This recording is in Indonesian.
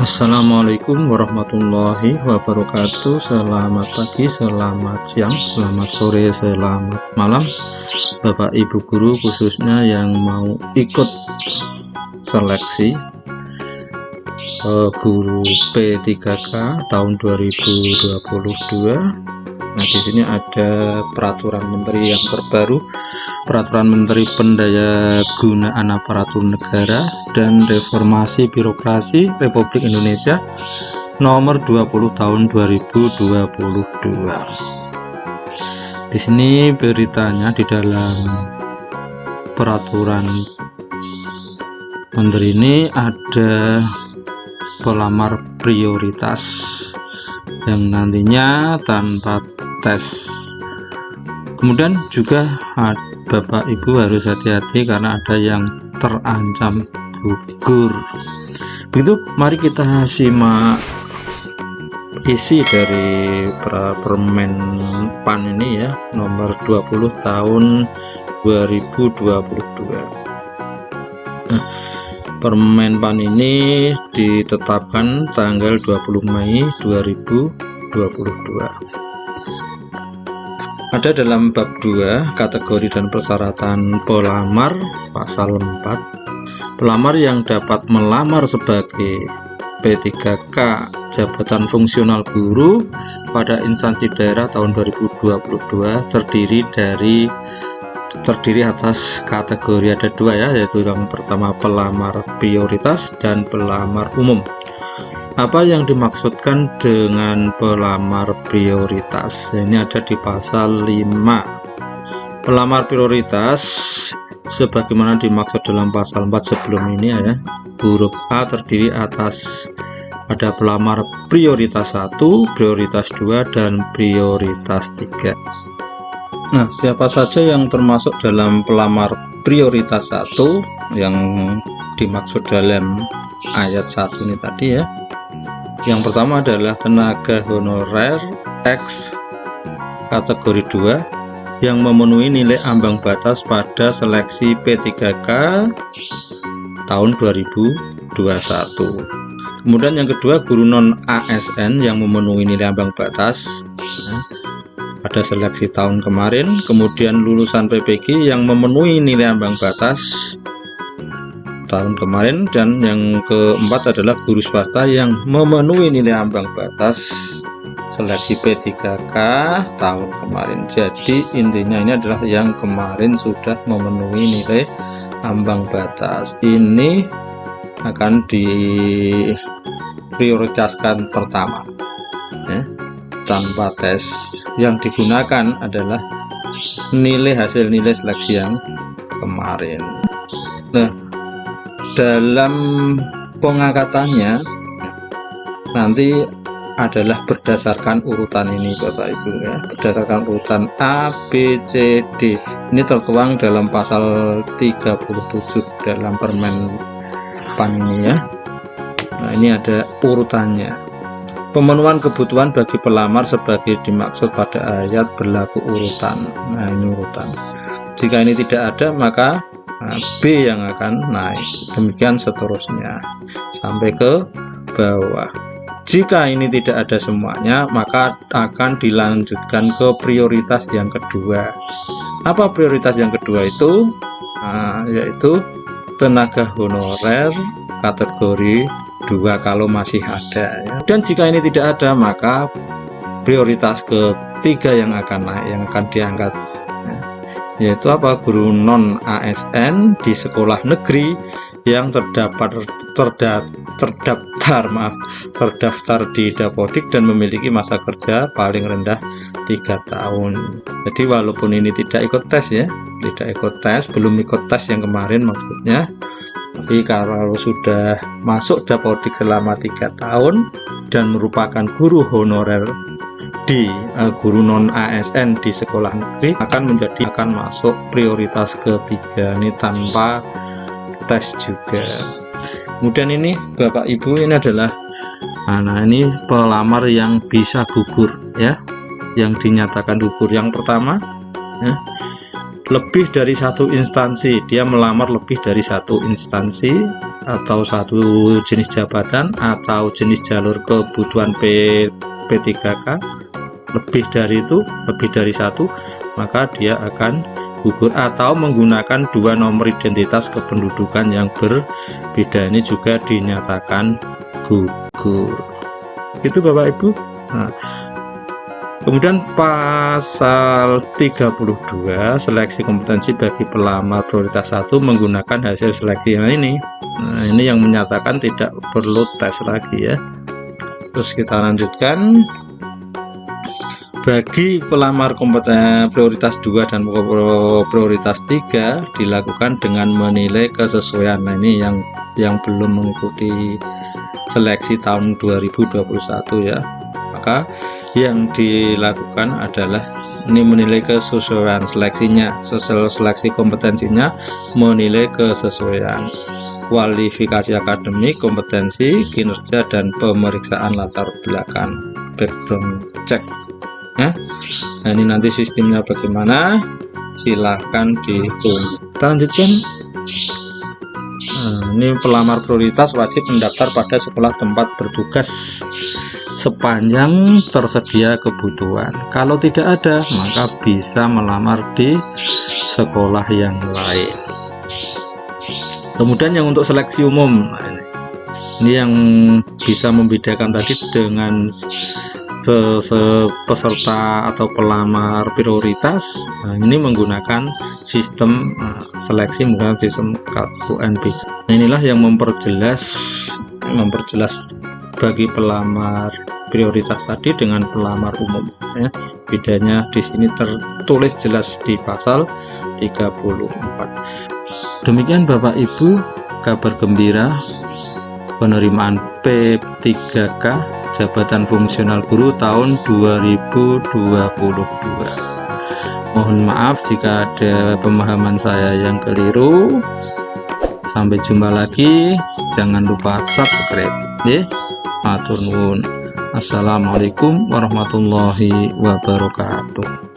Assalamualaikum warahmatullahi wabarakatuh. Selamat pagi, selamat siang, selamat sore, selamat malam Bapak Ibu guru, khususnya yang mau ikut seleksi guru P3K tahun 2022. Nah, di sini ada peraturan menteri yang terbaru, peraturan menteri Pendayagunaan Aparatur Negara dan Reformasi Birokrasi Republik Indonesia nomor 20 tahun 2022. Di sini beritanya di dalam peraturan menteri ini ada pelamar prioritas yang nantinya tanpa tes. Kemudian juga Bapak Ibu harus hati-hati karena ada yang terancam gugur. Begitu, mari kita simak isi dari permen PAN ini ya, nomor 20 tahun 2022. Permen PAN ini ditetapkan tanggal 20 Mei 2022. Ada dalam bab 2 kategori dan persyaratan pelamar pasal 4. Pelamar yang dapat melamar sebagai P3K jabatan fungsional guru pada instansi daerah tahun 2022 terdiri atas kategori ada dua ya, yaitu yang pertama pelamar prioritas dan pelamar umum. Apa yang dimaksudkan dengan pelamar prioritas? Ini ada di pasal 5. Pelamar prioritas sebagaimana dimaksud dalam pasal 4 sebelum ini ya. Huruf A terdiri atas ada pelamar prioritas 1, prioritas 2, dan prioritas 3. Nah, siapa saja yang termasuk dalam pelamar prioritas 1 yang dimaksud dalam ayat 1 ini tadi ya? Yang pertama adalah tenaga honorer X kategori 2 yang memenuhi nilai ambang batas pada seleksi P3K tahun 2021. Kemudian yang kedua, guru non ASN yang memenuhi nilai ambang batas pada seleksi tahun kemarin. Kemudian lulusan PPG yang memenuhi nilai ambang batas tahun kemarin, dan yang keempat adalah guru swasta yang memenuhi nilai ambang batas seleksi P3K tahun kemarin. Jadi intinya ini adalah yang kemarin sudah memenuhi nilai ambang batas. Ini akan diprioritaskan pertama ya, tanpa tes. Yang digunakan adalah hasil nilai seleksi yang kemarin. Nah, dalam pengangkatannya nanti adalah berdasarkan urutan ini Bapak Ibu ya, berdasarkan urutan A, B, C, D. Ini tertuang dalam pasal 37 dalam permen PAN ini ya. Nah, ini ada urutannya. Pemenuhan kebutuhan bagi pelamar sebagai dimaksud pada ayat berlaku urutan. Nah, ini urutan. Jika ini tidak ada, maka B yang akan naik, demikian seterusnya sampai ke bawah. Jika ini tidak ada semuanya, maka akan dilanjutkan ke prioritas yang kedua. Apa prioritas yang kedua itu? Yaitu tenaga honorer kategori 2 kalau masih ada ya. Dan jika ini tidak ada, maka prioritas ketiga yang akan naik, yang akan diangkat, yaitu apa? Guru non ASN di sekolah negeri yang terdaftar di Dapodik dan memiliki masa kerja paling rendah 3 tahun. Jadi walaupun ini tidak ikut tes ya, belum ikut tes yang kemarin maksudnya, tapi kalau sudah masuk Dapodik selama 3 tahun dan merupakan guru honorer di guru non ASN di sekolah negeri, akan masuk prioritas ketiga ini tanpa tes juga. Kemudian ini Bapak Ibu, ini adalah ini pelamar yang bisa gugur ya, yang dinyatakan gugur. Yang pertama ya, lebih dari satu instansi, dia melamar lebih dari satu instansi atau satu jenis jabatan atau jenis jalur kebutuhan P3K lebih dari itu, lebih dari satu, maka dia akan gugur, atau menggunakan dua nomor identitas kependudukan yang berbeda, ini juga dinyatakan gugur. Itu Bapak Ibu. Nah, kemudian pasal 32 seleksi kompetensi bagi pelamar prioritas 1 menggunakan hasil seleksi yang ini. Nah, ini yang menyatakan tidak perlu tes lagi ya. Terus kita lanjutkan. Bagi pelamar kompeten prioritas 2 dan prioritas 3 dilakukan dengan menilai kesesuaian. Nah, ini yang belum mengikuti seleksi tahun 2021 ya. Maka yang dilakukan adalah ini menilai kesesuaian seleksinya, seleksi kompetensinya, menilai kesesuaian kualifikasi akademik, kompetensi, kinerja, dan pemeriksaan latar belakang, background check. Nah, ini nanti sistemnya bagaimana, silahkan ditunggu. Kita lanjutkan. Nah, ini pelamar prioritas wajib mendaftar pada sekolah tempat bertugas sepanjang tersedia kebutuhan. Kalau tidak ada, maka bisa melamar di sekolah yang lain. Kemudian yang untuk seleksi umum, nah ini yang bisa membedakan tadi dengan peserta atau pelamar prioritas. Nah, ini menggunakan sistem seleksi menggunakan sistem kartu NP. Nah, inilah yang memperjelas bagi pelamar prioritas tadi dengan pelamar umum ya. Bedanya di sini tertulis jelas di pasal 34. Demikian Bapak Ibu, kabar gembira penerimaan P3K Jabatan Fungsional Guru tahun 2022. Mohon maaf jika ada pemahaman saya yang keliru. Sampai jumpa lagi. Jangan lupa subscribe ya. Matur nuwun. Assalamualaikum warahmatullahi wabarakatuh.